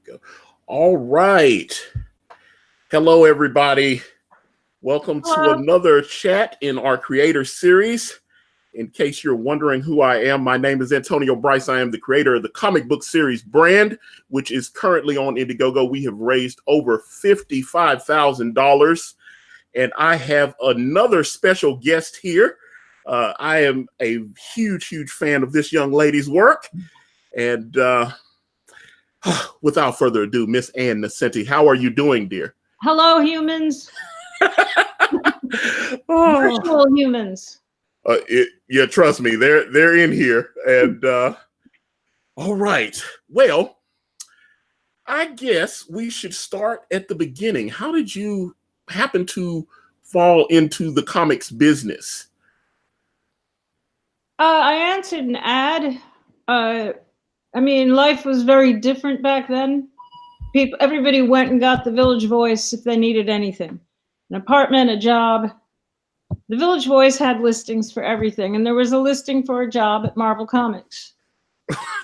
Go. All right. Hello, everybody. Welcome to another chat in our creator series. In case you're wondering who I am, my name is Antonio Bryce. I am the creator of the comic book series Brand, which is currently on Indiegogo. We have raised over $55,000, and I have another special guest here. I am a huge fan of this young lady's work, and without further ado, Miss Ann Nocenti, how are you doing, dear? Hello, humans. Virtual humans. Yeah, trust me, they're in here. And all right. Well, I guess we should start at the beginning. How did you happen to fall into the comics business? I answered an ad. I mean, life was very different back then. Everybody went and got the Village Voice if they needed anything. An apartment, a job. The Village Voice had listings for everything, and there was a listing for a job at Marvel Comics.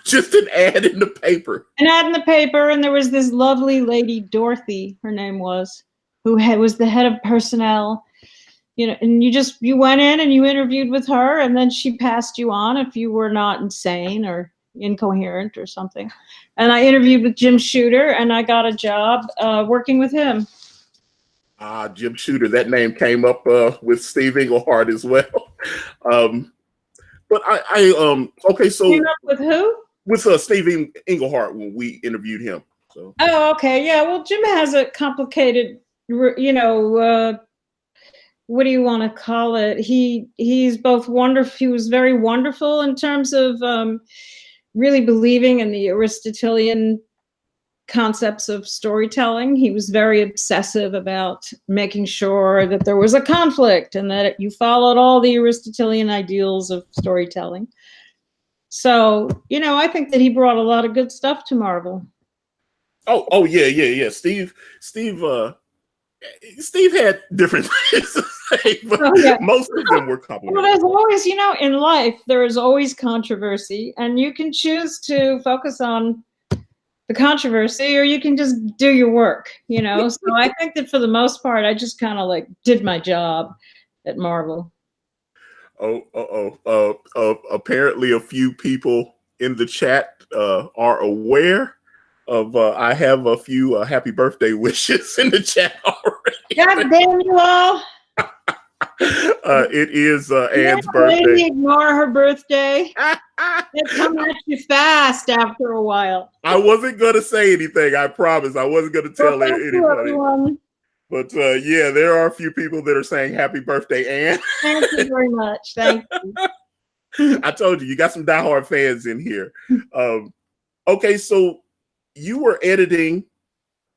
Just an ad in the paper. An ad in the paper, and there was this lovely lady, Dorothy, her name was, who was the head of personnel. You know, and you went in and you interviewed with her, and then she passed you on if you were not insane or incoherent or something. And I interviewed with Jim Shooter, and I got a job working with him. Jim Shooter, that name came up with Steve Englehart as well. But okay, so came up with who? With Steve Englehart when we interviewed him. So. Oh, okay, yeah. Well, Jim has a complicated, you know, what do you want to call it? He's both wonderful. He was very wonderful in terms of really believing in the Aristotelian concepts of storytelling. He was very obsessive about making sure that there was a conflict and that you followed all the Aristotelian ideals of storytelling. So, you know, I think that he brought a lot of good stuff to Marvel. Oh yeah. Steve had different things to say, but most of them were complimentary. Well, there's always, you know, in life, there is always controversy, and you can choose to focus on the controversy, or you can just do your work, you know. So I think that for the most part, I just kind of like did my job at Marvel. Apparently a few people in the chat are aware of I have a few happy birthday wishes in the chat already. God damn you all. It is Ann's birthday. Lady ignore her birthday. They come at you fast after a while. I wasn't going to say anything. I promise. I wasn't going to tell anybody. But yeah, there are a few people that are saying happy birthday, Ann. Thank you very much. Thank you. I told you got some diehard fans in here. Okay, so you were editing,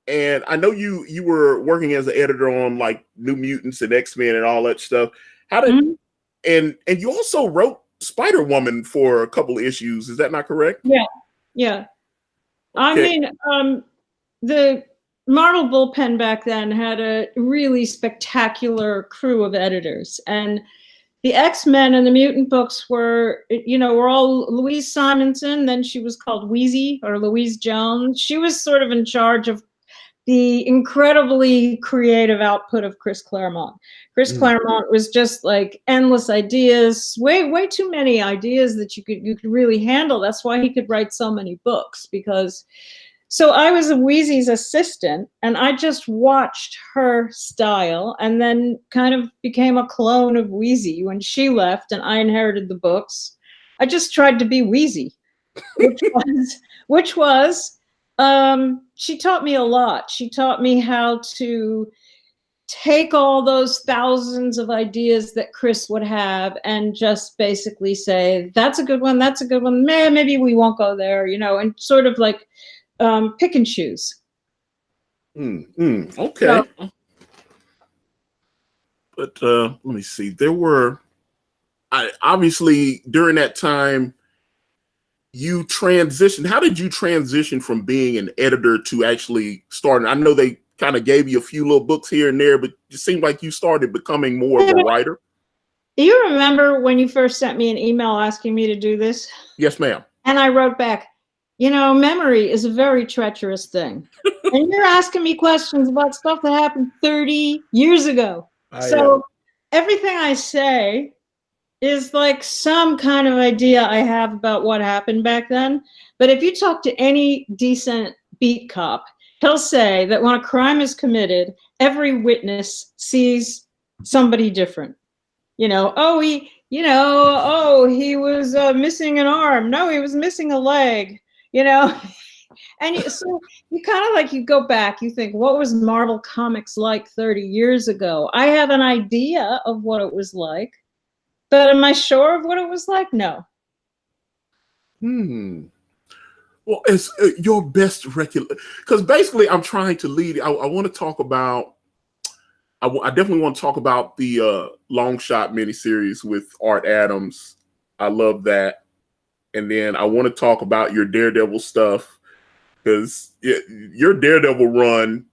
and I know you were working as an editor on like New Mutants and X-Men and all that stuff. How did and you also wrote Spider-Woman for a couple of issues. Is that not correct? Yeah. Okay. I mean, the Marvel bullpen back then had a really spectacular crew of editors, and the X-Men and the Mutant books were all Louise Simonson. Then she was called Wheezy or Louise Jones. She was sort of in charge of the incredibly creative output of Chris Claremont. Chris Claremont was just like endless ideas, way too many ideas that you could really handle. That's why he could write so many books, because so I was a Wheezy's assistant, and I just watched her style and then kind of became a clone of Wheezy when she left and I inherited the books. I just tried to be Wheezy, which was she taught me a lot. She taught me how to take all those thousands of ideas that Chris would have and just basically say, that's a good one, that's a good one. Maybe we won't go there, you know, and sort of like pick and choose. Okay. So, but let me see. There were, obviously during that time, you transitioned. How did you transition from being an editor to actually starting? I know they kind of gave you a few little books here and there, but it seemed like you started becoming more of a writer. Do you remember when you first sent me an email asking me to do this? Yes, ma'am. And I wrote back, memory is a very treacherous thing. And you're asking me questions about stuff that happened 30 years ago. So everything I say is like some kind of idea I have about what happened back then. But if you talk to any decent beat cop, he'll say that when a crime is committed, every witness sees somebody different. He was missing an arm. No, he was missing a leg, And so you kind of like, you go back, you think, what was Marvel Comics like 30 years ago? I have an idea of what it was like, but am I sure of what it was like? No. Well, it's your best recollection, because basically I'm trying to lead. I want to talk about, I definitely want to talk about the Longshot miniseries with Art Adams. I love that. And then I want to talk about your Daredevil stuff, because your Daredevil run,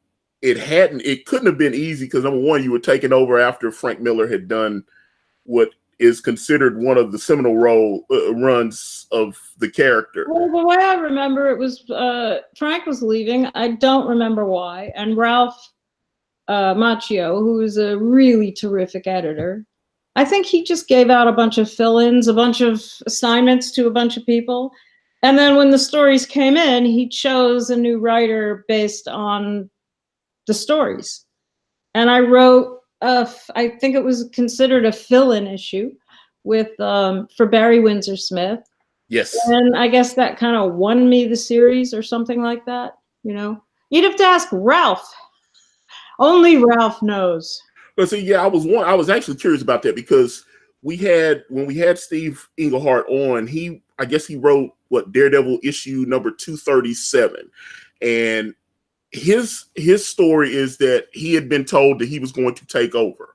it couldn't have been easy, because number one, you were taking over after Frank Miller had done what is considered one of the seminal runs of the character. Well, the way I remember it was Frank was leaving. I don't remember why. And Ralph Macchio, who is a really terrific editor, I think he just gave out a bunch of fill-ins, a bunch of assignments to a bunch of people. And then when the stories came in, he chose a new writer based on the stories. And I wrote, I think it was considered a fill-in issue for Barry Windsor Smith. Yes. And I guess that kind of won me the series or something like that. You'd have to ask Ralph. Only Ralph knows. But see, I was actually curious about that, because when we had Steve Englehart on, I guess he wrote Daredevil issue number 237, and his story is that he had been told that he was going to take over,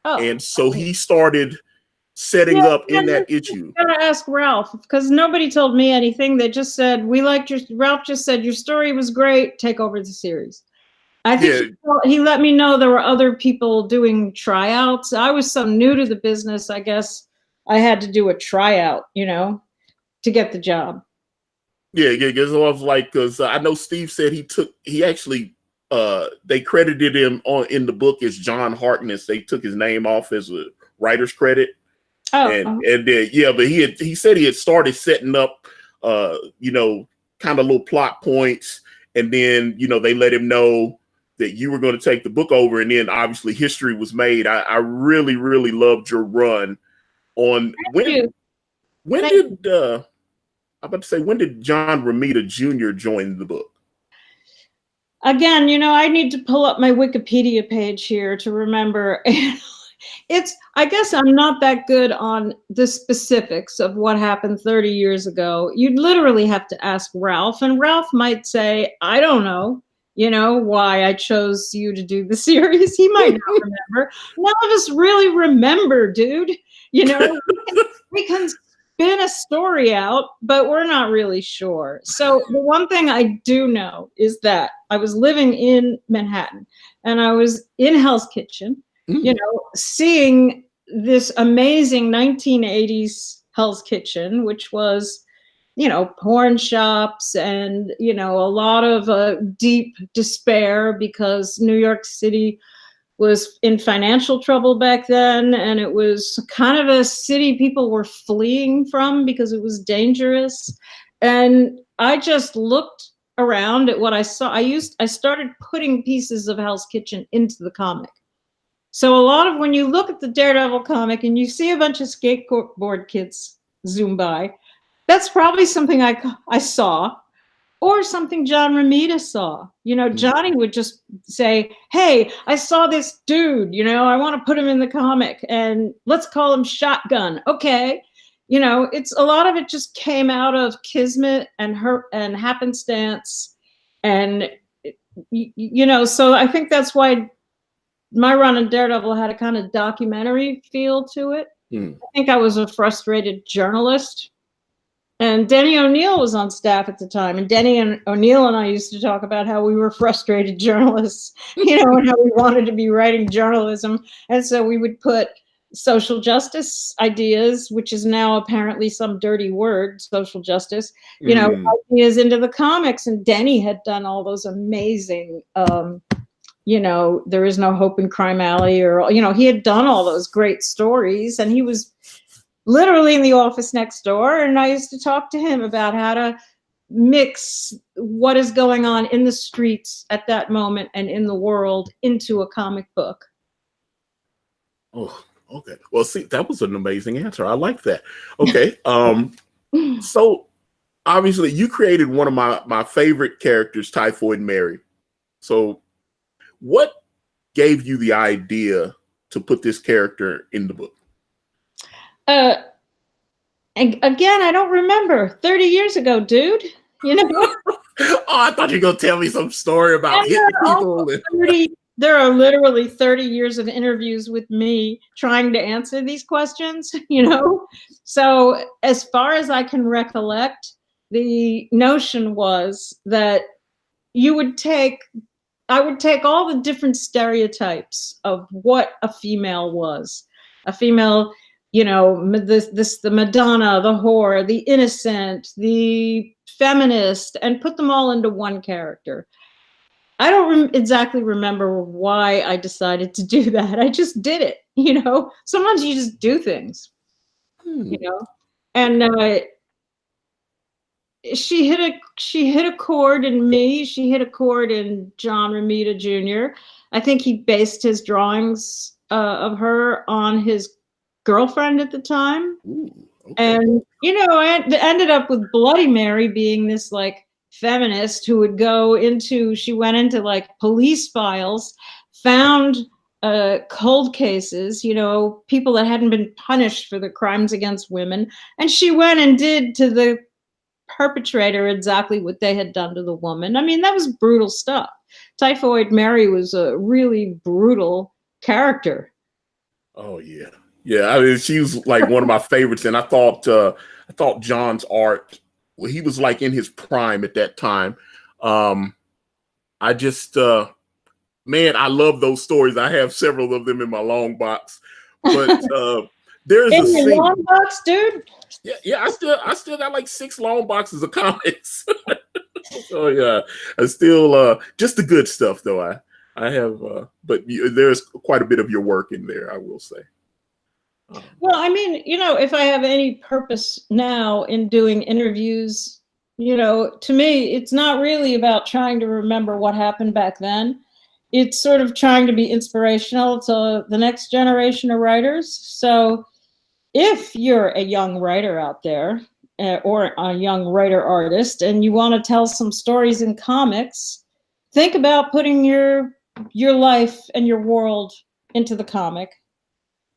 and so he started setting up in that issue. You gotta ask Ralph, because nobody told me anything. They just said, Ralph just said your story was great, take over the series. I think he let me know there were other people doing tryouts. I was so new to the business, I guess I had to do a tryout, to get the job. Yeah, because I know Steve said he actually they credited him in the book as John Harkness. They took his name off as a writer's credit. And then but he said he had started setting up kind of little plot points, and then they let him know that you were going to take the book over, and then obviously history was made. I really, really loved your run on when did John Romita Jr. join the book? Again, I need to pull up my Wikipedia page here to remember. I guess I'm not that good on the specifics of what happened 30 years ago. You'd literally have to ask Ralph, and Ralph might say, I don't know, why I chose you to do the series. He might not remember. None of us really remember, dude. We can spin a story out, but we're not really sure. So the one thing I do know is that I was living in Manhattan, and I was in Hell's Kitchen, seeing this amazing 1980s Hell's Kitchen, which was, porn shops and, a lot of deep despair, because New York City was in financial trouble back then. And it was kind of a city people were fleeing from because it was dangerous. And I just looked around at what I saw. I started putting pieces of Hell's Kitchen into the comic. So a lot of, when you look at the Daredevil comic and you see a bunch of skateboard kids zoom by, that's probably something I saw, or something John Romita saw. Johnny would just say, hey, I saw this dude, I want to put him in the comic, and let's call him Shotgun. Okay. It's a lot of it just came out of kismet and happenstance. And, so I think that's why my run on Daredevil had a kind of documentary feel to it. I think I was a frustrated journalist. And Denny O'Neil was on staff at the time. And Denny and O'Neil and I used to talk about how we were frustrated journalists, and how we wanted to be writing journalism. And so we would put social justice ideas, which is now apparently some dirty word, social justice, you know, ideas into the comics. And Denny had done all those amazing, you know, There Is No Hope in Crime Alley, or, you know, he had done all those great stories, and he was literally in the office next door. And I used to talk to him about how to mix what is going on in the streets at that moment and in the world into a comic book. Oh, okay. Well, see, that was an amazing answer. I like that. Okay. So obviously you created one of my favorite characters, Typhoid Mary. So what gave you the idea to put this character in the book? Again, I don't remember. 30 years ago, dude. You know? Oh, I thought you were going to tell me some story about hitting people. There are literally 30 years of interviews with me trying to answer these questions, you know? So as far as I can recollect, the notion was that I would take all the different stereotypes of what a female was. A female, you know, the Madonna, the whore, the innocent, the feminist, and put them all into one character. I don't exactly remember why I decided to do that. I just did it, you know. Sometimes you just do things, you know. And she hit a chord in me. She hit a chord in John Romita Jr. I think he based his drawings of her on his girlfriend at the time. Ooh, okay. And, you know, I ended up with Bloody Mary being this like feminist who would she went into like police files, found cold cases, you know, people that hadn't been punished for the crimes against women. And she went and did to the perpetrator exactly what they had done to the woman. I mean, that was brutal stuff. Typhoid Mary was a really brutal character. Oh yeah. Yeah, I mean, she was like one of my favorites, and I thought John's art, well, he was like in his prime at that time. I just, man, I love those stories. I have several of them in my long box, but there's a scene. Long box, dude. Yeah, I still got like 6 long boxes of comics. So yeah, I still just the good stuff though. I have, but there's quite a bit of your work in there, I will say. Well, I mean, you know, if I have any purpose now in doing interviews, you know, to me, it's not really about trying to remember what happened back then. It's sort of trying to be inspirational to the next generation of writers. So if you're a young writer out there or a young writer artist and you want to tell some stories in comics, think about putting your life and your world into the comic.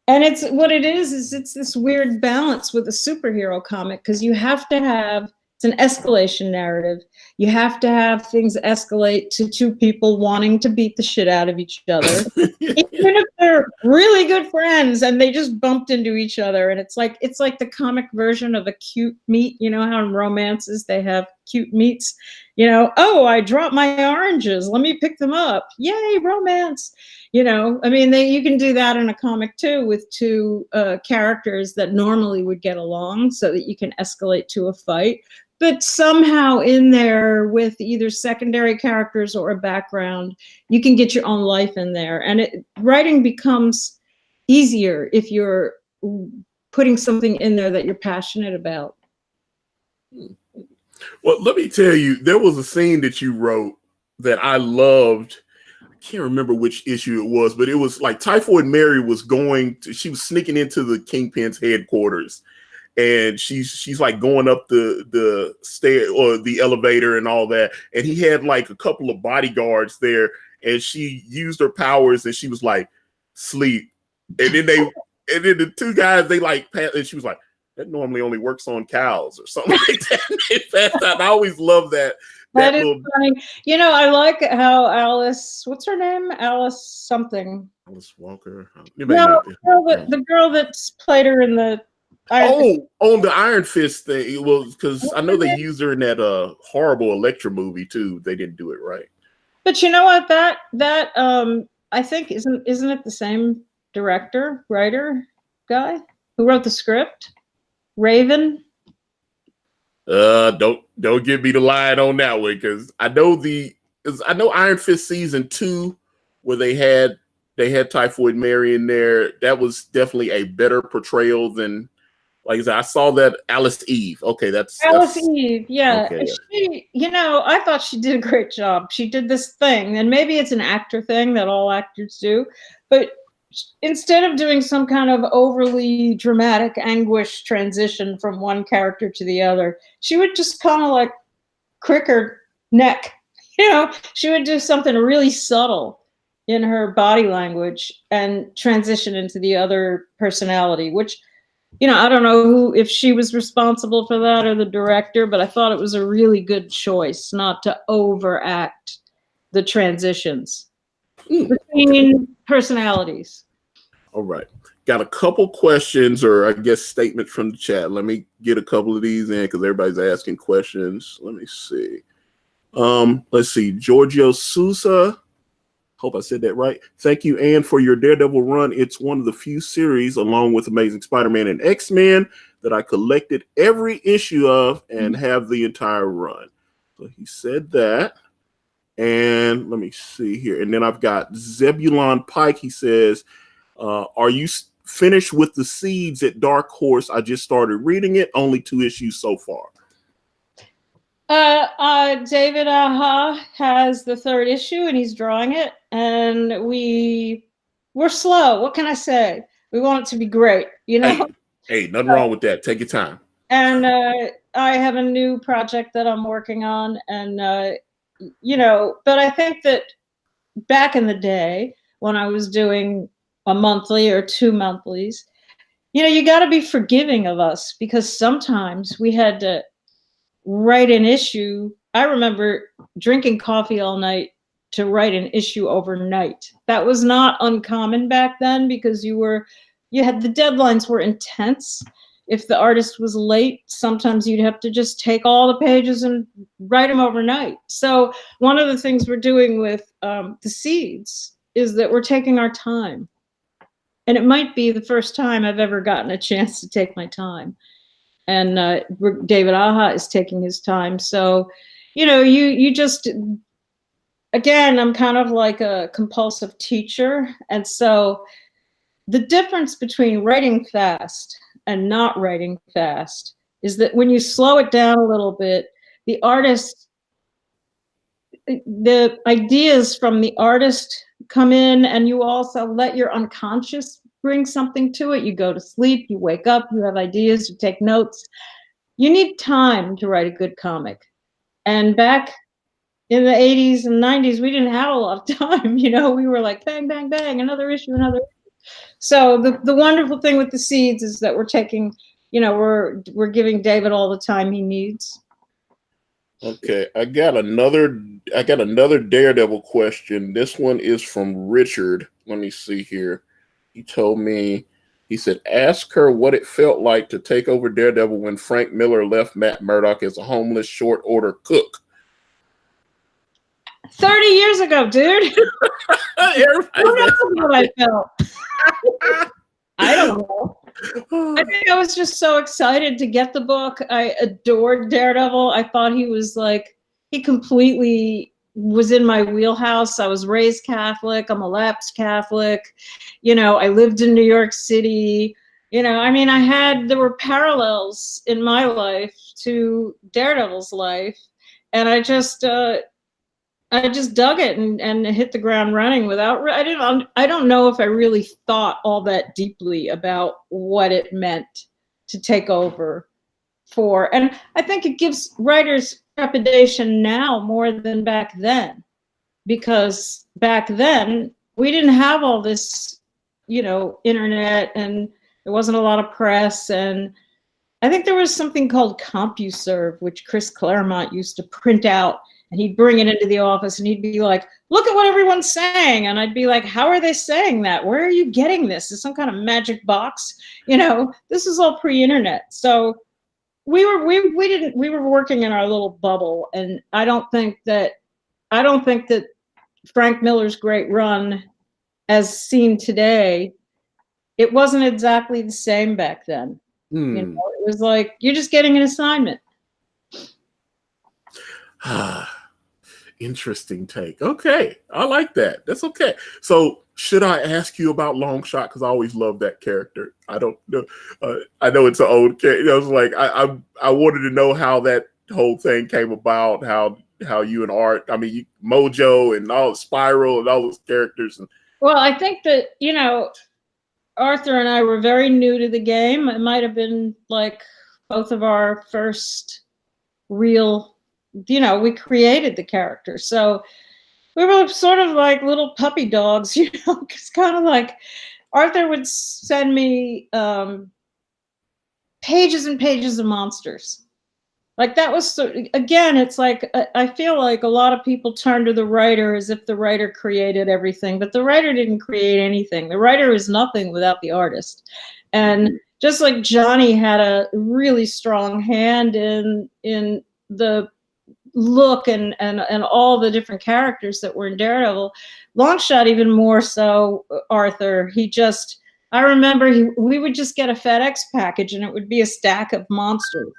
And it's what it is it's this weird balance with a superhero comic, because you have to have, it's an escalation narrative. You have to have things escalate to 2 people wanting to beat the shit out of each other, even if they're really good friends and they just bumped into each other. And it's like the comic version of a cute meet. You know how in romances they have cute meets, you know, oh, I dropped my oranges, let me pick them up. Yay, romance. You know, I mean, you can do that in a comic too, with 2 characters that normally would get along, so that you can escalate to a fight. But somehow in there, with either secondary characters or a background, you can get your own life in there. And writing becomes easier if you're putting something in there that you're passionate about. Well, let me tell you, there was a scene that you wrote that I loved. Can't remember which issue it was, but it was like Typhoid Mary she was sneaking into the Kingpin's headquarters, and she's like going up the stair or the elevator and all that, and he had like a couple of bodyguards there, and she used her powers and she was like, sleep, and then the 2 guys, they like, and she was like, that normally only works on cows or something like that. I always love that. That is funny. You know, I like how Alice, what's her name? Alice something. Alice Walker. The girl that's played her in the on the Iron Fist thing. Well, because I know they used her in that horrible Elektra movie too. They didn't do it right. But you know what? That I think isn't it the same director, writer? guy who wrote the script? Raven? Don't give me the line on that one, because I know Iron Fist season 2, where they had Typhoid Mary in there. That was definitely a better portrayal than, like I said, I saw that Alice Eve. Okay, that's Eve. Yeah, okay. She, I thought she did a great job. She did this thing, and maybe it's an actor thing that all actors do, but instead of doing some kind of overly dramatic anguish transition from one character to the other, she would just kind of like crick her neck. She would do something really subtle in her body language and transition into the other personality, which, I don't know if she was responsible for that or the director, but I thought it was a really good choice not to overact the transitions between personalities. All right. Got a couple questions, or I guess statements from the chat. Let me get a couple of these in, because everybody's asking questions. Let me see. Let's see. Giorgio Sousa. Hope I said that right. Thank you, Ann, for your Daredevil run. It's one of the few series, along with Amazing Spider-Man and X-Men, that I collected every issue of and have the entire run. So he said that. And let me see here. And then I've got Zebulon Pike. He says, are you finished with the Seeds at Dark Horse? I just started reading it. Only 2 issues so far. David Aja has the 3rd issue, and he's drawing it. And we're slow. What can I say? We want it to be great, Hey, nothing wrong with that. Take your time. And I have a new project that I'm working on, and but I think that back in the day when I was doing a monthly or 2 monthlies, you got to be forgiving of us, because sometimes we had to write an issue. I remember drinking coffee all night to write an issue overnight. That was not uncommon back then, because the deadlines were intense. If the artist was late, sometimes you'd have to just take all the pages and write them overnight. So one of the things we're doing with the Seeds is that we're taking our time. And it might be the first time I've ever gotten a chance to take my time. And David Aja is taking his time. So, you just, again, I'm kind of like a compulsive teacher. And so the difference between writing fast and not writing fast is that when you slow it down a little bit, the ideas from the artist come in, and you also let your unconscious bring something to it. You go to sleep, you wake up, you have ideas, you take notes. You need time to write a good comic. And back in the 80s and 90s, we didn't have a lot of time. We were like, bang, bang, bang, another issue, another issue. So the wonderful thing with the Seeds is that we're taking, we're giving David all the time he needs. Okay, I got another Daredevil question. This one is from Richard. Let me see here. He told me, he said, ask her what it felt like to take over Daredevil when Frank Miller left Matt Murdock as a homeless short order cook. 30 years ago, dude. Who knows what I felt? I don't know. I think I was just so excited to get the book. I adored Daredevil. I thought he completely was in my wheelhouse. I was raised Catholic. I'm a lapsed Catholic. I lived in New York City. There were parallels in my life to Daredevil's life. And I just dug it and hit the ground running I don't know if I really thought all that deeply about what it meant to take over for. And I think it gives writers trepidation now more than back then, because back then we didn't have all this, internet, and there wasn't a lot of press. And I think there was something called CompuServe, which Chris Claremont used to print out, and he'd bring it into the office and he'd be like, look at what everyone's saying. And I'd be like, how are they saying that? Where are you getting this? Is some kind of magic box? This is all pre-internet. So we were working in our little bubble. And I don't think that Frank Miller's great run, as seen today, it wasn't exactly the same back then. You know, it was like, you're just getting an assignment. Interesting take. Okay, I like that. That's okay. So, should I ask you about Longshot? Because I always love that character. I don't know. I know it's an old character. I was like, I wanted to know how that whole thing came about. How you and Art, I mean, Mojo and all Spiral and all those characters. Well, I think that, you know, Arthur and I were very new to the game. It might have been like both of our first real, you know, we created the character. So we were sort of like little puppy dogs, you know, it's kind of like Arthur would send me pages and pages of monsters. Like that was, again, it's like, I feel like a lot of people turn to the writer as if the writer created everything, but the writer didn't create anything. The writer is nothing without the artist. And just like Johnny had a really strong hand in the look and all the different characters that were in Daredevil, Longshot even more so, Arthur, I remember we would just get a FedEx package and it would be a stack of monsters.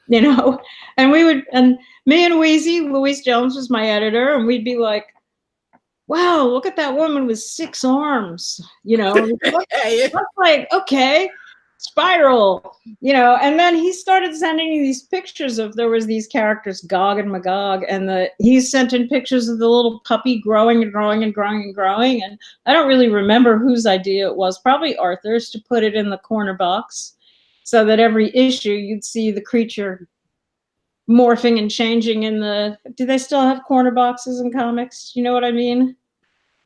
You know, and me and Wheezy, Louise Jones was my editor, and we'd be like, wow, look at that woman with 6 arms, you know, that's like, okay, Spiral, you know, and then he started sending me these pictures of, there was these characters, Gog and Magog, and he sent in pictures of the little puppy growing and growing and growing and growing, and I don't really remember whose idea it was, probably Arthur's, to put it in the corner box, so that every issue you'd see the creature morphing and changing in do they still have corner boxes in comics? You know what I mean?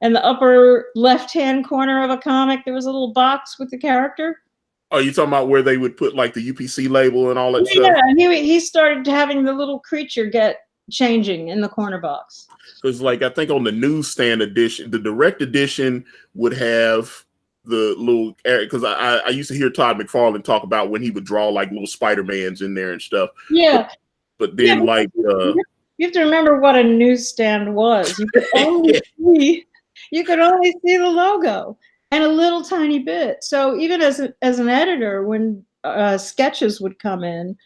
In the upper left-hand corner of a comic, there was a little box with the character. Are you talking about where they would put like the UPC label and all that stuff? Yeah, he started having the little creature get changing in the corner box. Because like, I think on the newsstand edition, the direct edition would have the little, because I used to hear Todd McFarlane talk about when he would draw like little Spider-Mans in there and stuff. Yeah. But then you have to remember what a newsstand was. You could only see the logo and a little tiny bit. So even as an editor, when sketches would come in,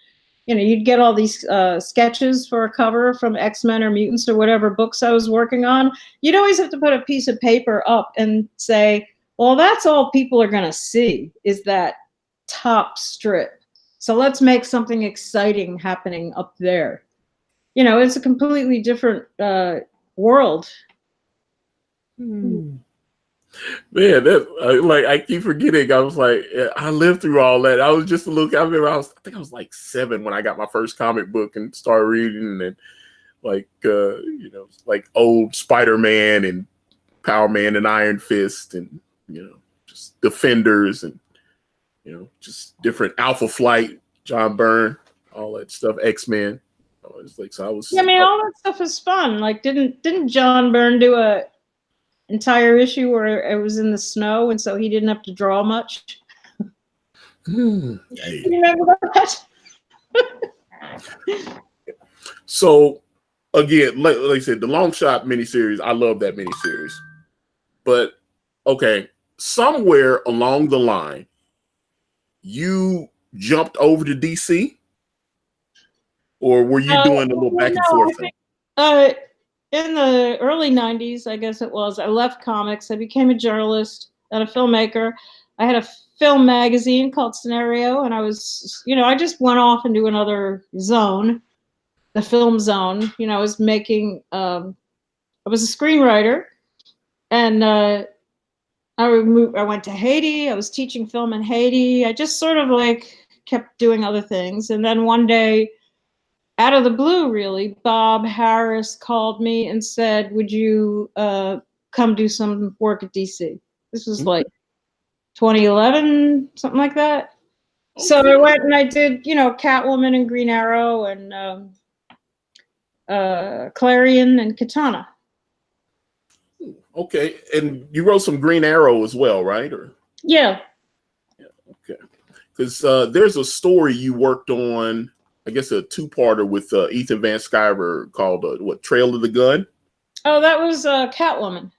you know, you'd get all these sketches for a cover from X-Men or Mutants or whatever books I was working on. You'd always have to put a piece of paper up and say, well, that's all people are going to see is that top strip. So let's make something exciting happening up there. You know, it's a completely different world. Man, that like, I keep forgetting. I was like, I lived through all that. I was just a little. I remember I think I was like 7 when I got my first comic book and started reading, and like you know, like old Spider-Man and Power Man and Iron Fist, and you know, just Defenders, and you know, just different Alpha Flight, John Byrne, all that stuff, X-Men. It's like, so I was. Yeah, I mean, all that stuff is fun. Like, didn't John Byrne do a entire issue where it was in the snow, and so he didn't have to draw much? You remember that? So, again, like I said, the Longshot miniseries, I love that miniseries. But okay, somewhere along the line, you jumped over to DC, or were you doing a little back and forth thing? In the early 90s, I guess it was, I left comics. I became a journalist and a filmmaker. I had a film magazine called Scenario, and I was, you know, I just went off into another zone, the film zone. You know, I was making, I was a screenwriter, and I went to Haiti. I was teaching film in Haiti. I just sort of like kept doing other things. And then one day, out of the blue, really, Bob Harris called me and said, would you come do some work at DC? This was like 2011, something like that. Okay. So I went and I did, you know, Catwoman and Green Arrow and Clarion and Katana. Okay, and you wrote some Green Arrow as well, right? Or yeah. Okay, because there's a story you worked on, I guess a 2-parter with Ethan Van Sciver called what, Trail of the Gun? Oh, that was Catwoman.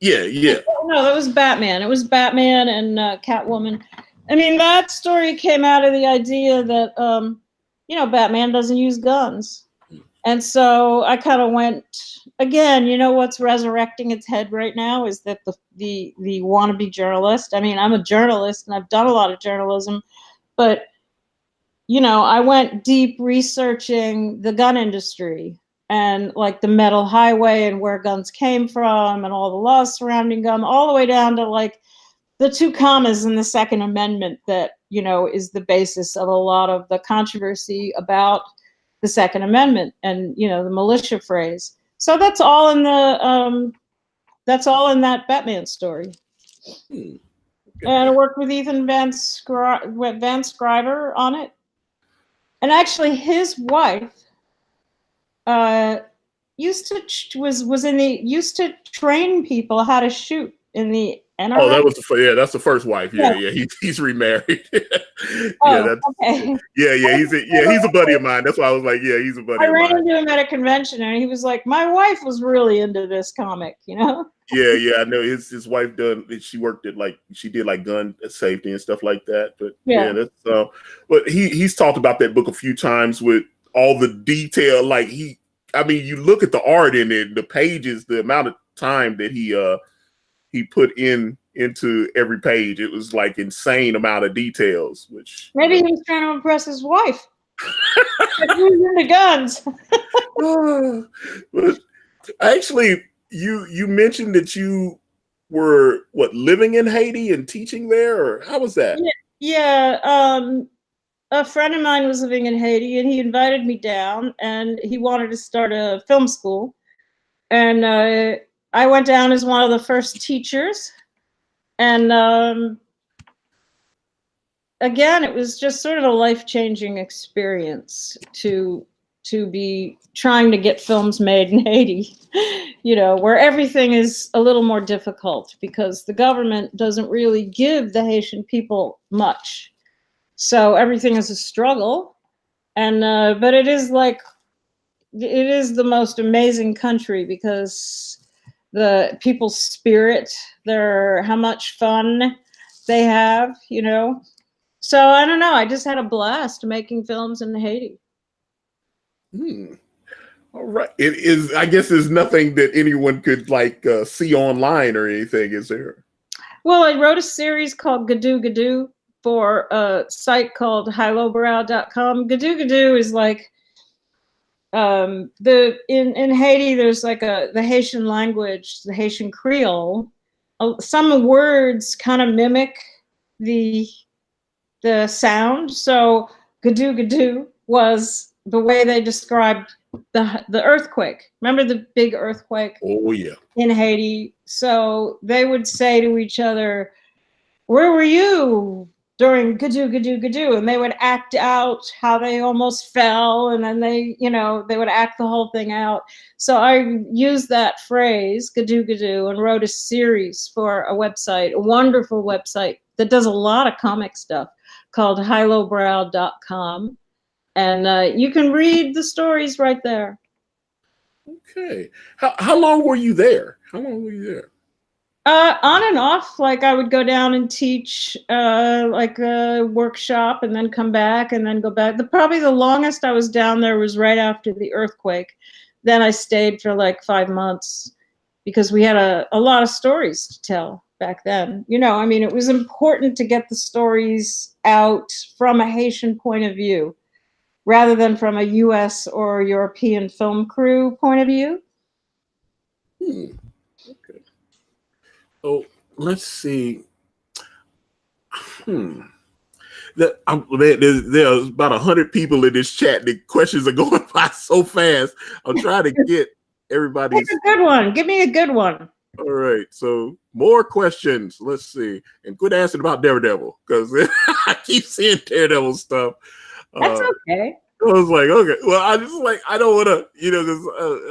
Yeah. No, that was Batman. It was Batman and Catwoman. I mean, that story came out of the idea that, Batman doesn't use guns. And so I kind of went, again, what's resurrecting its head right now is that the wannabe journalist. I mean, I'm a journalist and I've done a lot of journalism, but, I went deep researching the gun industry and like the metal highway and where guns came from and all the laws surrounding gun, all the way down to like the 2 commas in the Second Amendment that, is the basis of a lot of the controversy about the Second Amendment and, the militia phrase. So that's all in that Batman story. And I worked with Ethan Van Sciver on it. And actually his wife used to train people how to shoot in the NRA. Oh, that's the first wife. Yeah. He's remarried. Okay. He's a buddy of mine. That's why I was like, he's a buddy of mine. I ran into him at a convention and he was like, my wife was really into this comic, Yeah, I know his wife she worked at she did like gun safety and stuff like that. But that's but he's talked about that book a few times with all the detail. Like you look at the art in it, the pages, the amount of time that he put into every page. It was like insane amount of details, which maybe he was trying to impress his wife. He was into guns. But actually, you mentioned that you were living in Haiti and teaching there, or how was that? Yeah. A friend of mine was living in Haiti and he invited me down and he wanted to start a film school. And I went down as one of the first teachers. And again, it was just sort of a life-changing experience to be trying to get films made in Haiti, where everything is a little more difficult because the government doesn't really give the Haitian people much. So everything is a struggle. And but it is the most amazing country because the people's spirit, how much fun they have, So I don't know. I just had a blast making films in Haiti. All right. It is. I guess there's nothing that anyone could see online or anything, is there? Well, I wrote a series called Gadoo Gadoo for a site called highlowbrow.com. Gadoo Gadoo is like in Haiti. There's like the Haitian language, the Haitian Creole. Some words kind of mimic the sound. So Gadoo Gadoo was the way they described the earthquake. Remember the big earthquake? Oh yeah. In Haiti. So they would say to each other, "Where were you during Gadoo Gadoo Gadoo?" And they would act out how they almost fell, and then they would act the whole thing out. So I used that phrase Gadoo Gadoo and wrote a series for a website, a wonderful website that does a lot of comic stuff called highlowbrow.com. And you can read the stories right there. Okay. How long were you there? On and off. Like I would go down and teach a workshop and then come back and then go back. Probably the longest I was down there was right after the earthquake. Then I stayed for 5 months because we had a lot of stories to tell back then. It was important to get the stories out from a Haitian point of view rather than from a US or European film crew point of view. Okay. So let's see. There's about 100 people in this chat. The questions are going by so fast. I'm trying to get everybody's. Pick a good one. Give me a good one. All right. So more questions. Let's see. And quit asking about Daredevil because I keep seeing Daredevil stuff. That's okay. I was like, okay. Well, I don't want to, because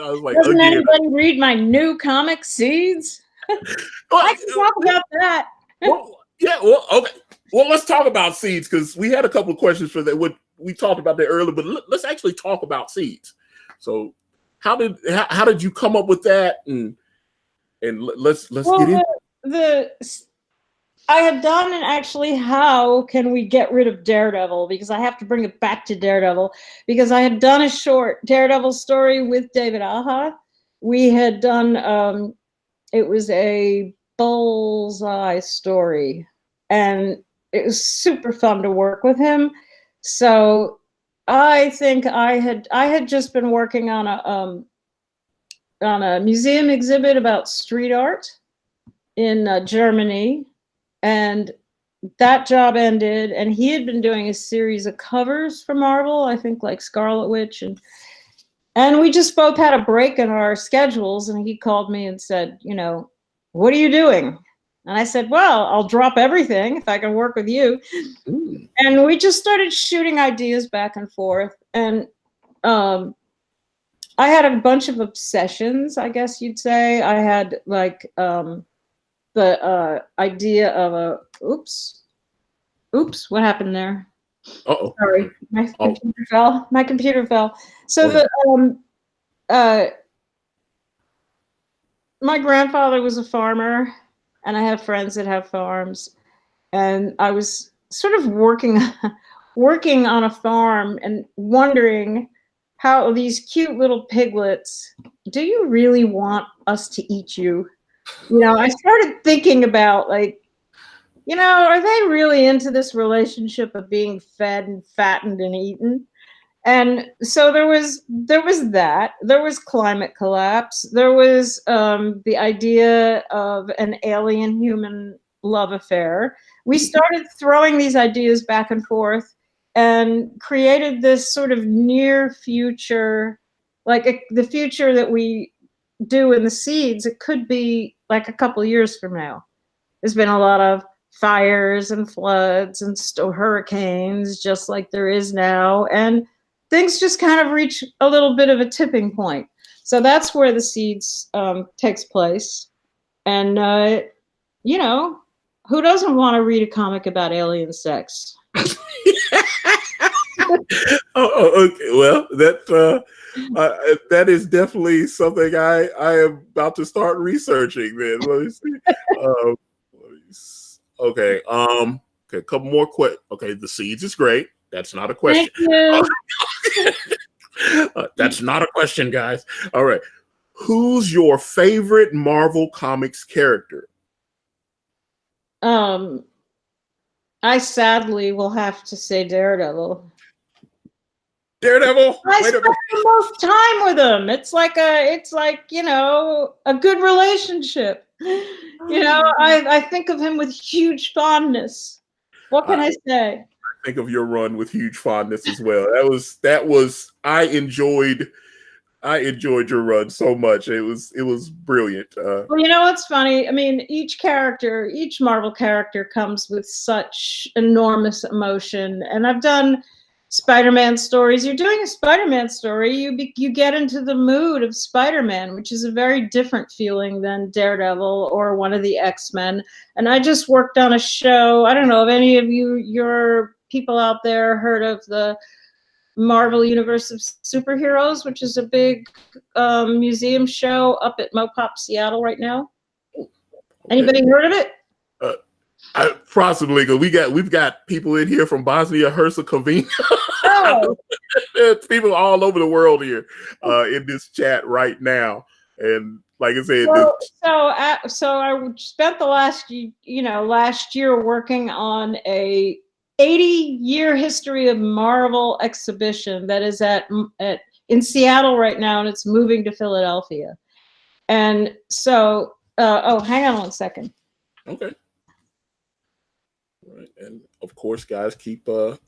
I was like, doesn't anybody read my new comic Seeds? I can talk about that. Well, yeah. Well, okay. Well, let's talk about Seeds because we had a couple of questions for that. We talked about that earlier, but let's actually talk about Seeds. So, how did you come up with that, and And let's get in. I had done an actually how can we get rid of Daredevil, because I have to bring it back to Daredevil, because I had done a short Daredevil story with David Aja. We had done it was a bullseye story, and it was super fun to work with him. So I think I had just been working on a museum exhibit about street art in Germany, and that job ended, and he had been doing a series of covers for Marvel, I think like Scarlet Witch, and we just both had a break in our schedules, and he called me and said, you know, what are you doing? And I said, well, I'll drop everything if I can work with you. Ooh. And we just started shooting ideas back and forth. And I had a bunch of obsessions, I guess you'd say. I had like the idea of a, oops, what happened there? Uh-oh. Sorry, my computer fell. So my grandfather was a farmer, and I have friends that have farms, and I was sort of working on a farm and wondering how these cute little piglets, do you really want us to eat you? You know, I started thinking about, like, you know, are they really into this relationship of being fed and fattened and eaten? And so there was that. There was climate collapse. There was the idea of an alien-human love affair. We started throwing these ideas back and forth and created this sort of near future, like the future that we do in the seeds. It could be like a couple years from now. There's been a lot of fires and floods and hurricanes, just like there is now. And things just kind of reach a little bit of a tipping point. So that's where the seeds takes place. And, you know, who doesn't want to read a comic about alien sex? Okay. Well, that is definitely something I am about to start researching. Then let me see. Okay. Okay. A couple more quick. Okay. The seeds is great. That's not a question. That's not a question, guys. All right. Who's your favorite Marvel Comics character? I sadly will have to say Daredevil. Daredevil? I spent the most time with him. It's like, you know, a good relationship. You know, I think of him with huge fondness. What can I say? I think of your run with huge fondness as well. That was I enjoyed your run so much. It was brilliant. Well, you know what's funny? I mean, each Marvel character comes with such enormous emotion. And I've done Spider-Man stories. You're doing a Spider-Man story, you get into the mood of Spider-Man, which is a very different feeling than Daredevil or one of the X-Men. And I just worked on a show. I don't know if any of your people out there heard of the Marvel Universe of Superheroes, which is a big museum show up at Mopop, Seattle right now. Okay. Anybody heard of it? Possibly, because we've got people in here from Bosnia Herzegovina. Oh. There's people all over the world here in this chat right now, and like I said, so I spent the last year working on a 80-year history of Marvel exhibition that is in Seattle right now, and it's moving to Philadelphia. And so, hang on one second. Okay. Right. And of course, guys, keep with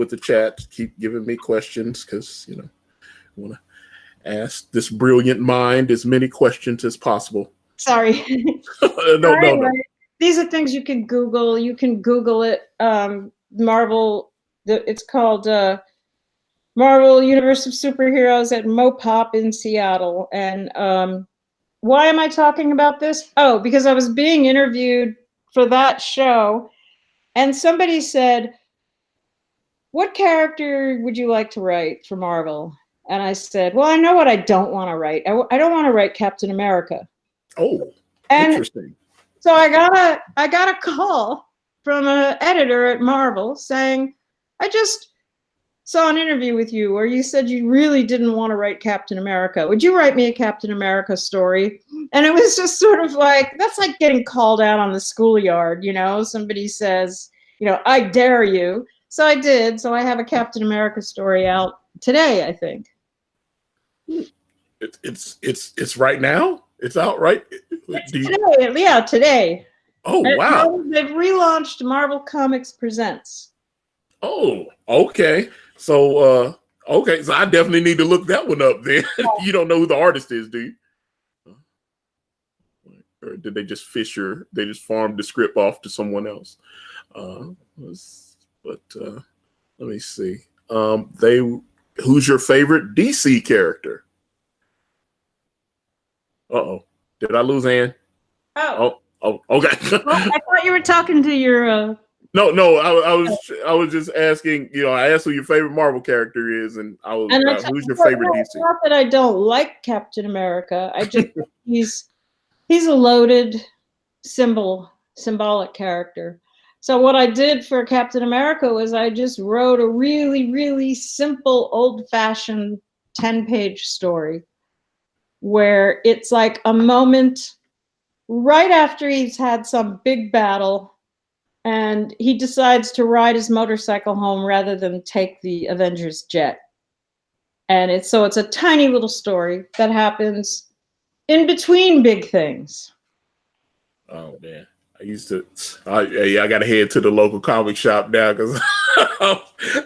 the chat. Keep giving me questions, because I want to ask this brilliant mind as many questions as possible. Sorry. No. These are things you can Google. You can Google it. Marvel. It's called Marvel Universe of Superheroes at Mopop in Seattle. And why am I talking about this? Oh, because I was being interviewed for that show. And somebody said, what character would you like to write for Marvel? And I said, well, I know what I don't want to write. I don't want to write Captain America. Oh. And interesting. so I got a call from an editor at Marvel saying, I just saw an interview with you where you said you really didn't want to write Captain America. Would you write me a Captain America story? And it was just sort of like, that's like getting called out on the schoolyard, you know? Somebody says, you know, I dare you. So I did. So I have a Captain America story out today, I think. It's right now? It's out, right? Today. Yeah, today. Oh, wow. They've relaunched Marvel Comics Presents. Oh, okay. So, okay. So I definitely need to look that one up then. You don't know who the artist is, do you? Or did they just they just farmed the script off to someone else? But let me see. Who's your favorite DC character? Uh-oh. Did I lose Ann? Oh, okay. Well, I thought you were talking to your No, I was just asking, you know, I asked who your favorite Marvel character is, and who's your favorite DC? Not that I don't like Captain America. I just he's a loaded symbolic character. So what I did for Captain America was I just wrote a really, really simple, old-fashioned 10-page story where it's like a moment right after he's had some big battle and he decides to ride his motorcycle home rather than take the Avengers jet. And it's a tiny little story that happens in between big things. Oh man, I got to head to the local comic shop now because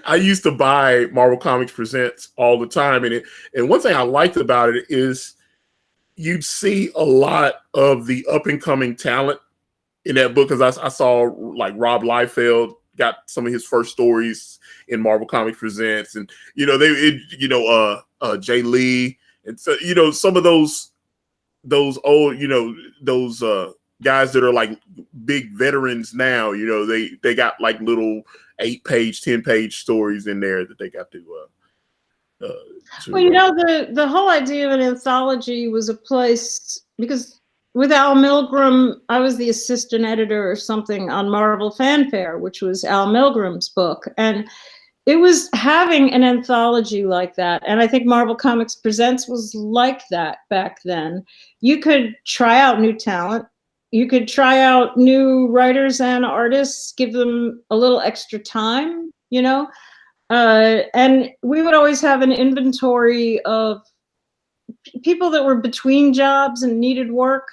I used to buy Marvel Comics Presents all the time, and one thing I liked about it is you'd see a lot of the up and coming talent in that book, because I saw like Rob Liefeld got some of his first stories in Marvel Comics Presents, and you know Jay Lee, and so you know some of those old those guys that are like big veterans now, you know they got like little 8-page, 10-page stories in there that they got to. Well, you know, the whole idea of an anthology was a place, because with Al Milgrom, I was the assistant editor or something on Marvel Fanfare, which was Al Milgrom's book. And it was having an anthology like that. And I think Marvel Comics Presents was like that back then. You could try out new talent. You could try out new writers and artists, give them a little extra time, you know. And we would always have an inventory of people that were between jobs and needed work.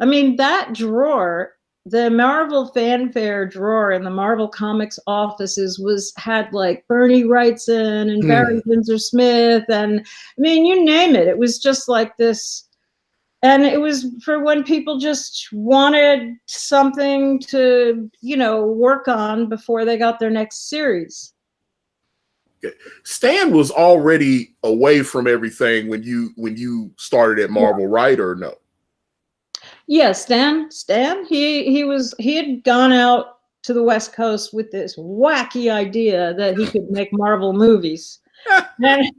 I mean, that drawer, the Marvel Fanfare drawer in the Marvel Comics offices had like Bernie Wrightson and Barry Windsor Smith, and I mean, you name it. It was just like this, and it was for when people just wanted something to, you know, work on before they got their next series. Stan was already away from everything when you started at Marvel, right, or no? Yeah, Stan, he had gone out to the West Coast with this wacky idea that he could make Marvel movies. I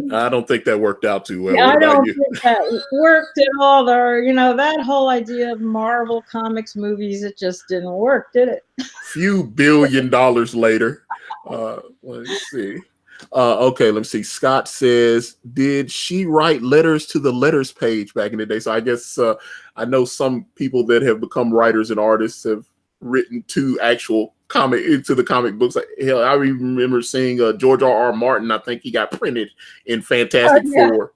don't think that worked out too well. Yeah, I don't think that worked at all. There, you know, that whole idea of Marvel Comics movies, it just didn't work, did it? Few $billion later. Let's see. Okay, let me see. Scott says, did she write letters to the letters page back in the day? So I guess I know some people that have become writers and artists have written to the comic books. Like, hell, I remember seeing George R.R. Martin. I think he got printed in Fantastic Four.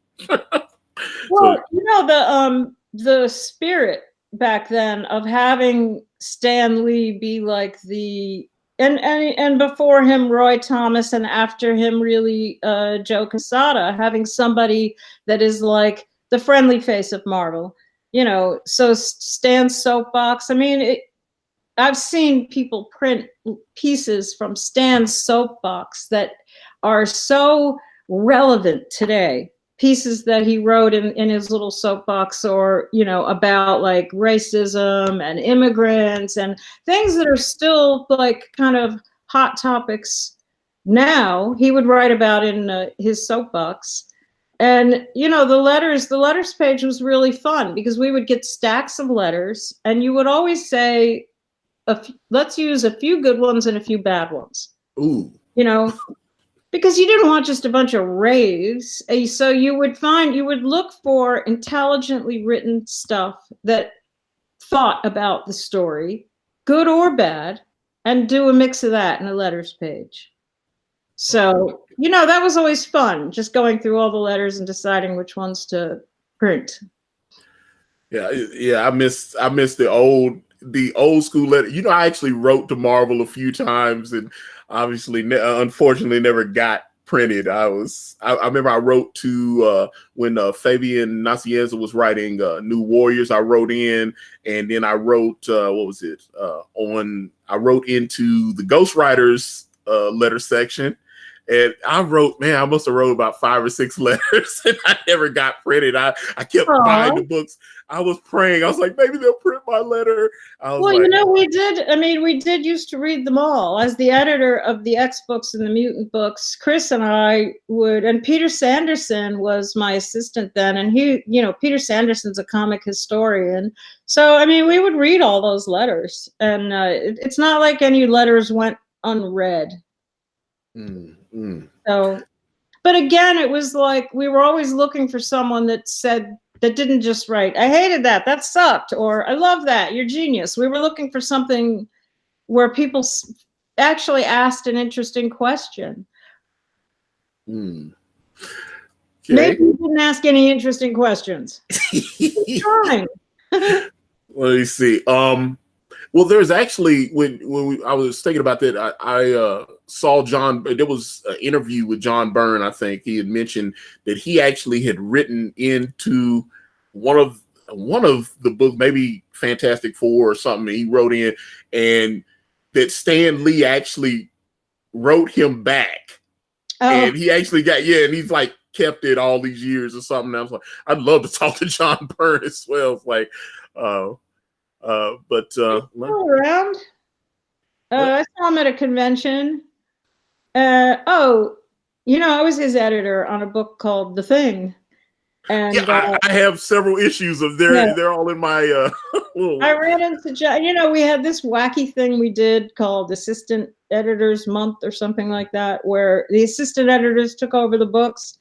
Well, you know, the spirit back then of having Stan Lee be like the and before him Roy Thomas, and after him really Joe Quesada, having somebody that is like the friendly face of Marvel, you know. So Stan's soapbox, I mean, I've seen people print pieces from Stan's soapbox that are so relevant today, pieces that he wrote in his little soapbox, or, you know, about like racism and immigrants and things that are still like kind of hot topics now, he would write about in his soapbox. And, the letters page was really fun because we would get stacks of letters and you would always say, let's use a few good ones and a few bad ones. Ooh. Because you didn't want just a bunch of raves. So you would look for intelligently written stuff that thought about the story, good or bad, and do a mix of that in a letters page. So, that was always fun, just going through all the letters and deciding which ones to print. Yeah, I miss the old school letter. I actually wrote to Marvel a few times, and obviously, unfortunately, never got printed. I remember I wrote to when Fabian Nocieza was writing New Warriors. I wrote in, and then I wrote I wrote into the Ghostwriters letter section. And I must have wrote about 5 or 6 letters, and I never got printed. I kept buying the books. I was praying. I was like, maybe they'll print my letter. We did used to read them all. As the editor of the X books and the Mutant books, Chris and I would, and Peter Sanderson was my assistant then, and Peter Sanderson's a comic historian. So, we would read all those letters, and it's not like any letters went unread. So, but again, it was like we were always looking for someone that didn't just write, I hated that sucked, or I love that, you're genius. We were looking for something where people actually asked an interesting question. Okay. Maybe you didn't ask any interesting questions. Fine. Let me see. Well, there's actually I was thinking about that. I saw there was an interview with John Byrne. I think he had mentioned that he actually had written into one of the books, maybe Fantastic Four or something. He wrote in, and that Stan Lee actually wrote him back, and he actually and he's like kept it all these years or something. And I was like, I'd love to talk to John Byrne as well. It's like, around. I saw him at a convention. I was his editor on a book called The Thing. And I have several issues of they're all in my I ran into John. We had this wacky thing we did called Assistant Editors Month or something like that, where the assistant editors took over the books,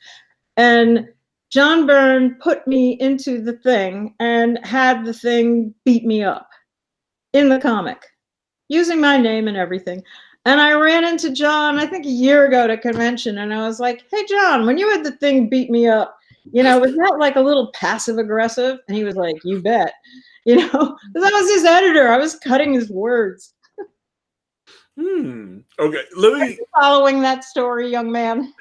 and John Byrne put me into The Thing and had The Thing beat me up in the comic, using my name and everything. And I ran into John, I think a year ago at a convention, and I was like, hey, John, when you had The Thing beat me up, was that like a little passive aggressive? And he was like, you bet. Because I was his editor. I was cutting his words. Okay. Let me following that story, young man.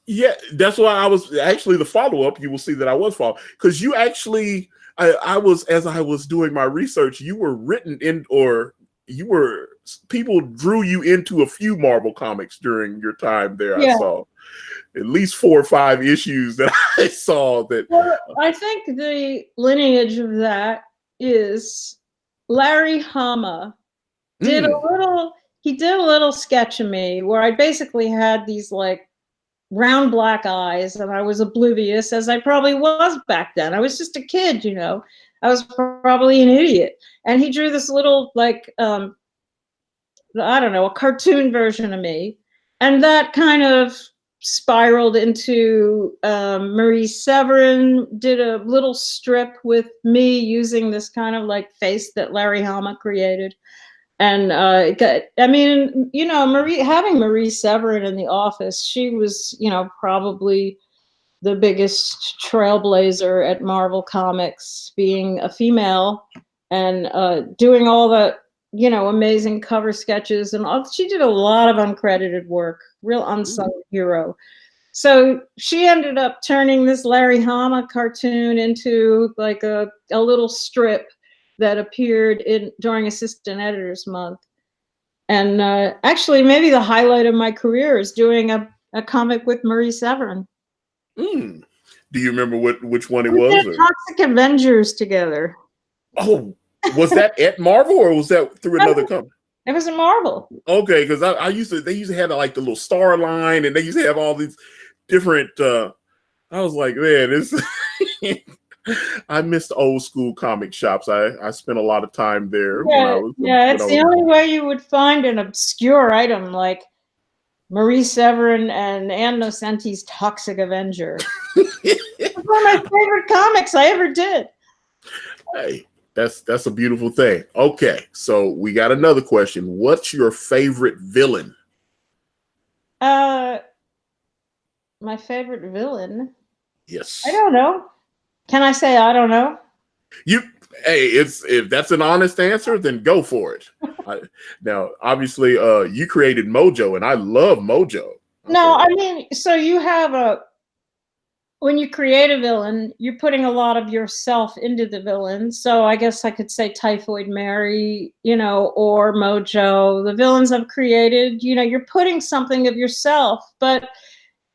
Yeah, that's why I was actually the follow-up. You will see that I was following, because you actually, as I was doing my research, you were written in, or people drew you into a few Marvel comics during your time there. Yeah. I saw at least 4 or 5 issues that I saw that. Well, I think the lineage of that is Larry Hama did a little sketch of me where I basically had these like round black eyes, and I was oblivious, as I probably was back then. I was just a kid, I was probably an idiot. And he drew this little a cartoon version of me. And that kind of spiraled into Marie Severin did a little strip with me using this kind of like face that Larry Hama created. And having Marie Severin in the office, she was, probably the biggest trailblazer at Marvel Comics, being a female and doing all the, amazing cover sketches. And she did a lot of uncredited work, real unsung hero. So she ended up turning this Larry Hama cartoon into like a little strip that appeared during Assistant Editors Month. And actually, maybe the highlight of my career is doing a comic with Marie Severin. Do you remember which one it was? We did Toxic Avengers together. Oh, was that at Marvel, or was that through another company? It was at Marvel. Okay, because they used to have like the little star line, and they used to have all these different I was like, man, this. I missed old school comic shops. I spent a lot of time there when I was. Yeah, it's the only way you would find an obscure item like Marie Severin and Ann Nocenti's Toxic Avenger. It's one of my favorite comics I ever did. Hey, that's a beautiful thing. Okay, so we got another question. What's your favorite villain? My favorite villain? Yes. I don't know. Can I say I don't know? If that's an honest answer, then go for it. Now, obviously, you created Mojo, and I love Mojo. No, I mean, so you have when you create a villain, you're putting a lot of yourself into the villain. So I guess I could say Typhoid Mary, or Mojo. The villains I've created, you're putting something of yourself. But,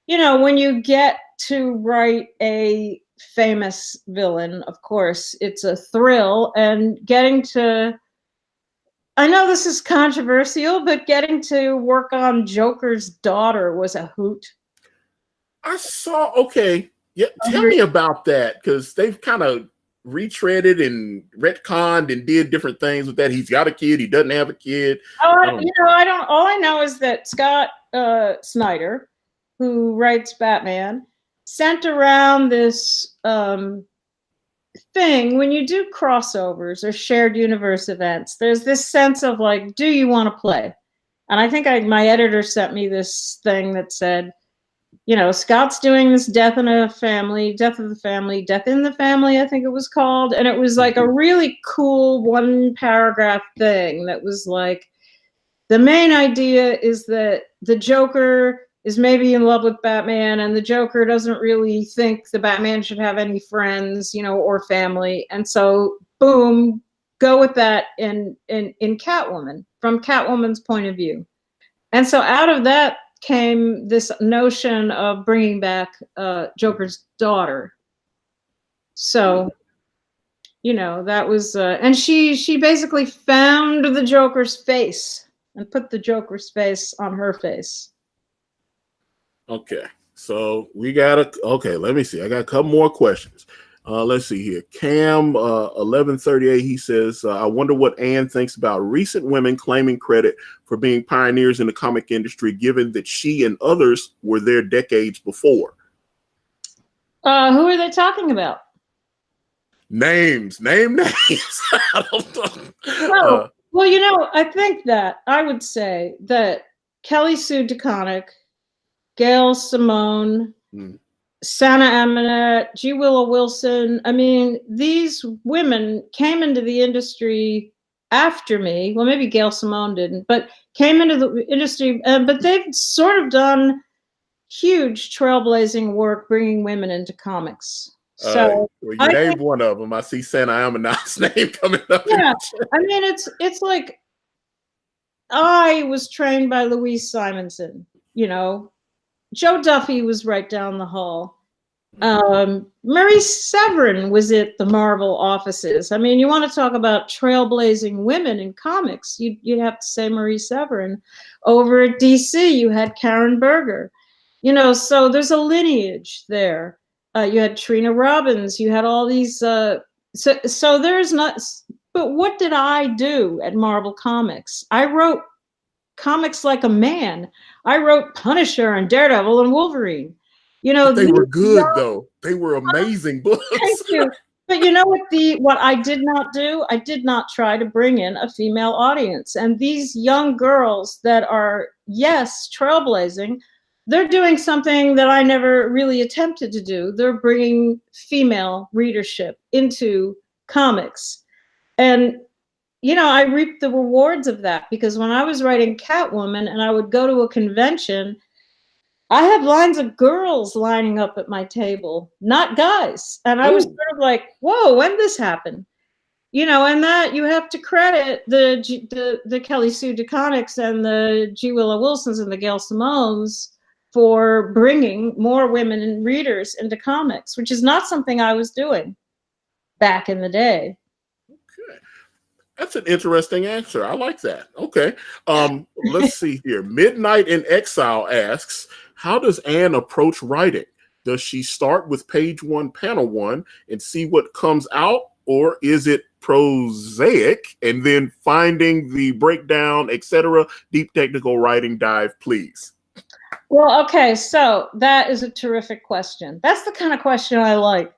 when you get to write a famous villain, of course, it's a thrill. And getting to, I know this is controversial, but getting to work on Joker's daughter was a hoot. I saw, okay. Yeah, tell me about that, because they've kind of retreaded and retconned and did different things with that. He's got a kid, he doesn't have a kid. All I know is that Scott Snyder, who writes Batman, sent around this thing. When you do crossovers or shared universe events, there's this sense of like, do you want to play? And I think my editor sent me this thing that said, Scott's doing this death in the family, I think it was called. And it was like a really cool 1-paragraph thing that was like, the main idea is that the Joker is maybe in love with Batman, and the Joker doesn't really think the Batman should have any friends, or family. And so, boom, go with that in Catwoman, from Catwoman's point of view. And so out of that came this notion of bringing back Joker's daughter. So, that was, and she basically found the Joker's face and put the Joker's face on her face. Okay, so we got okay, let me see. I got a couple more questions. Let's see here. Cam 1138, he says, I wonder what Ann thinks about recent women claiming credit for being pioneers in the comic industry, given that she and others were there decades before. Who are they talking about? Name names. I don't know. Well, I think that I would say that Kelly Sue DeConnick, Gail Simone, Sana Amenet, G. Willow Wilson. I mean, these women came into the industry after me. Well, maybe Gail Simone didn't, but came into the industry. But they've sort of done huge trailblazing work bringing women into comics. So you named one of them. I see Sana Amenet's name coming up. Yeah, I mean, it's like I was trained by Louise Simonson. Joe Duffy was right down the hall. Marie Severin was at the Marvel offices. I mean, you want to talk about trailblazing women in comics, you'd have to say Marie Severin. Over at DC, you had Karen Berger. So there's a lineage there. You had Trina Robbins. You had all these. So there's not. But what did I do at Marvel Comics? I wrote comics like a man. I wrote Punisher and Daredevil and Wolverine. They were good though. They were amazing books. Thank you. But what I did not do? I did not try to bring in a female audience. And these young girls that are, yes, trailblazing, they're doing something that I never really attempted to do. They're bringing female readership into comics. And I reaped the rewards of that, because when I was writing Catwoman and I would go to a convention, I had lines of girls lining up at my table, not guys. And I was sort of like, whoa, when did this happen? And that you have to credit the Kelly Sue DeConnicks and the G. Willow Wilsons and the Gail Simones for bringing more women and readers into comics, which is not something I was doing back in the day. That's an interesting answer. I like that. Okay. Let's see here. Midnight in Exile asks, how does Ann approach writing? Does she start with page 1, panel 1, and see what comes out? Or is it prosaic and then finding the breakdown, etc.? Deep technical writing dive, please. Well, okay, so that is a terrific question. That's the kind of question I like.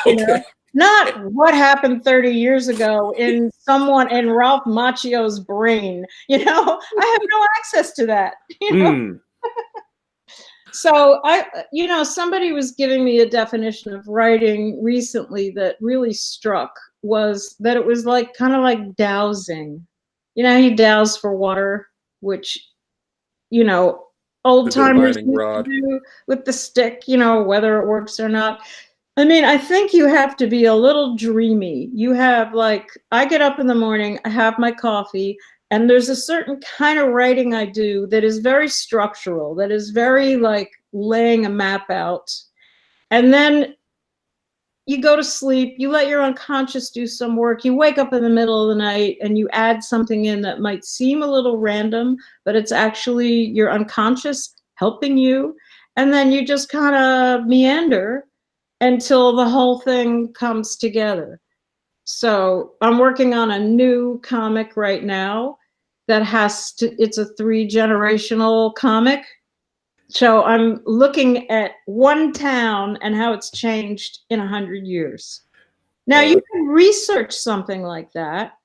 You know? Not what happened 30 years ago in Ralph Macchio's brain. I have no access to that. So somebody was giving me a definition of writing recently that really struck, was that it was like kind of like dowsing. He dows for water, which, old timers do with the stick, whether it works or not. I mean, I think you have to be a little dreamy. You have I get up in the morning, I have my coffee, and there's a certain kind of writing I do that is very structural, that is very laying a map out. And then you go to sleep, you let your unconscious do some work, you wake up in the middle of the night and you add something in that might seem a little random, but it's actually your unconscious helping you. And then you just kind of meander until the whole thing comes together. So I'm working on a new comic right now that it's a 3-generational comic. So I'm looking at one town and how it's changed in 100 years. Now you can research something like that,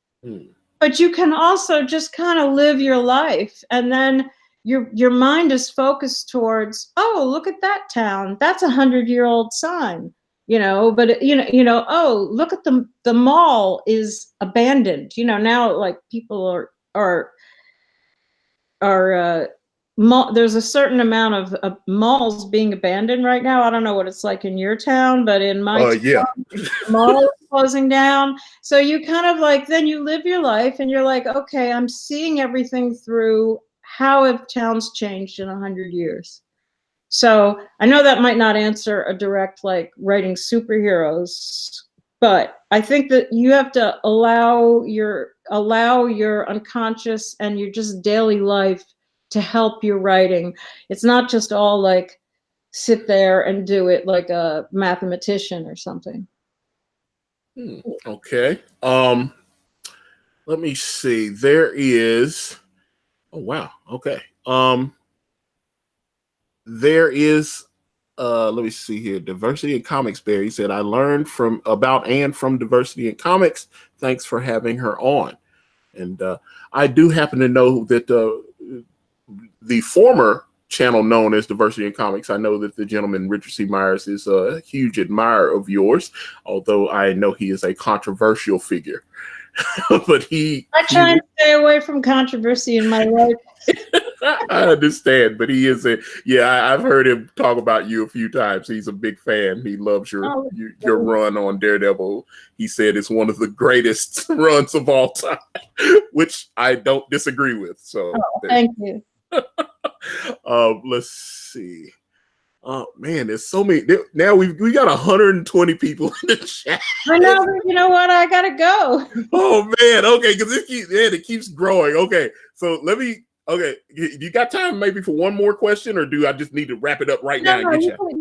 but you can also just kind of live your life. And then your mind is focused towards, oh, look at that town. That's 100-year-old sign, but oh, look at the mall is abandoned. Now people there's a certain amount of malls being abandoned right now. I don't know what it's like in your town, but in my town, the mall is closing down. So you kind of then you live your life and you're like, okay, I'm seeing everything through how have towns changed in 100 years. So I know that might not answer a direct writing superheroes, but I think that you have to allow your unconscious and your just daily life to help your writing. It's not just all sit there and do it like a mathematician or something. Okay. Let me see. There is. Oh wow. Okay. There is. Let me see here. Diversity in Comics Bear. He said, I learned about Ann from Diversity in Comics. Thanks for having her on. And I do happen to know that the former channel known as Diversity in Comics, I know that the gentleman Richard C. Myers is a huge admirer of yours, although I know he is a controversial figure. But I try and stay away from controversy in my life. I understand, but he is I've heard him talk about you a few times. He's a big fan. He loves your run on Daredevil. He said it's one of the greatest runs of all time, which I don't disagree with. So thank you. Let's see. Oh man, there's so many. Now we got 120 people in the chat. I know. You know what? I gotta go. Oh man. Okay, because it keeps growing. Okay, so let me. Okay, you got time maybe for one more question, or do I just need to wrap it up right now?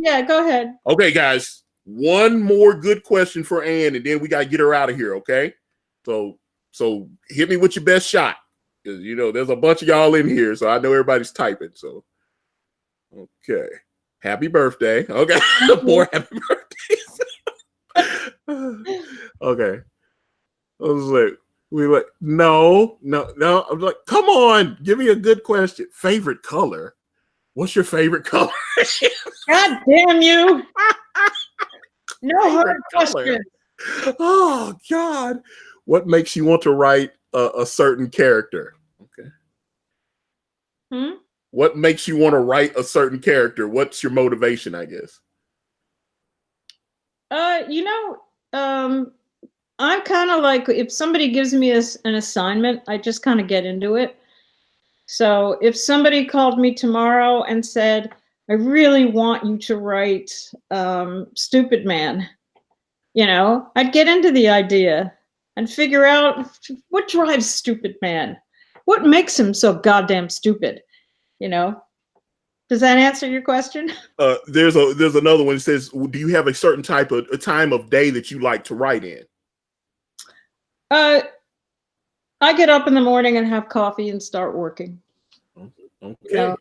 Yeah, go ahead. Okay, guys, one more good question for Ann, and then we gotta get her out of here. Okay, so hit me with your best shot, because there's a bunch of y'all in here, so I know everybody's typing. So, okay. Happy birthday. Okay. More happy birthdays. Okay. I was like, no. I'm like, come on, give me a good question. Favorite color? What's your favorite color? God damn you. No hard question. Oh God. What makes you want to write a certain character? Okay. What makes you want to write a certain character? What's your motivation, I guess? I'm kind of if somebody gives me an assignment, I just kind of get into it. So if somebody called me tomorrow and said, I really want you to write Stupid Man, I'd get into the idea and figure out what drives Stupid Man. What makes him so goddamn stupid, Does that answer your question? There's another one that says, do you have a certain type of a time of day that you like to write in? I get up in the morning and have coffee and start working. Okay. Yeah.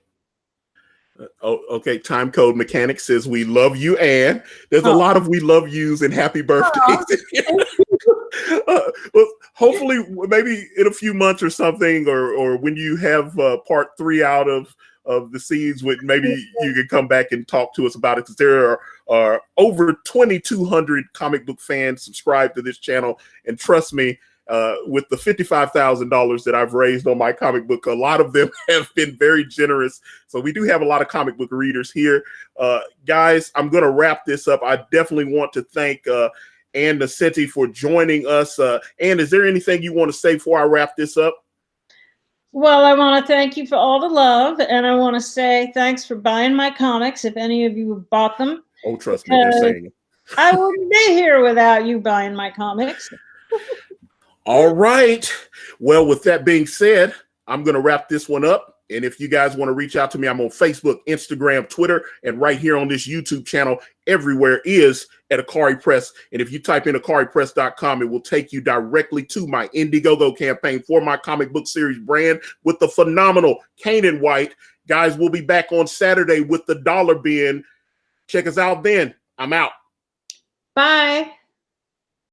Okay. Time Code Mechanic says, we love you, Ann. There's a lot of we love yous and happy birthdays. Well, hopefully, maybe in a few months or something, or when you have part 3 out of the seeds, maybe you can come back and talk to us about it, because there are over 2,200 comic book fans subscribed to this channel, and trust me, with the $55,000 that I've raised on my comic book, a lot of them have been very generous. So we do have a lot of comic book readers here. Guys, I'm going to wrap this up. I definitely want to thank Ann Nocenti for joining us. Ann, is there anything you want to say before I wrap this up? Well, I want to thank you for all the love, and I want to say thanks for buying my comics, if any of you have bought them. Oh, trust me, they're saying it. I wouldn't be here without you buying my comics. All right. Well, with that being said, I'm going to wrap this one up. And if you guys want to reach out to me, I'm on Facebook, Instagram, Twitter, and right here on this YouTube channel. Everywhere is at Akari Press. And if you type in akaripress.com, it will take you directly to my Indiegogo campaign for my comic book series brand with the phenomenal Kanan White. Guys, we'll be back on Saturday with the Dollar Bin. Check us out then. I'm out. Bye.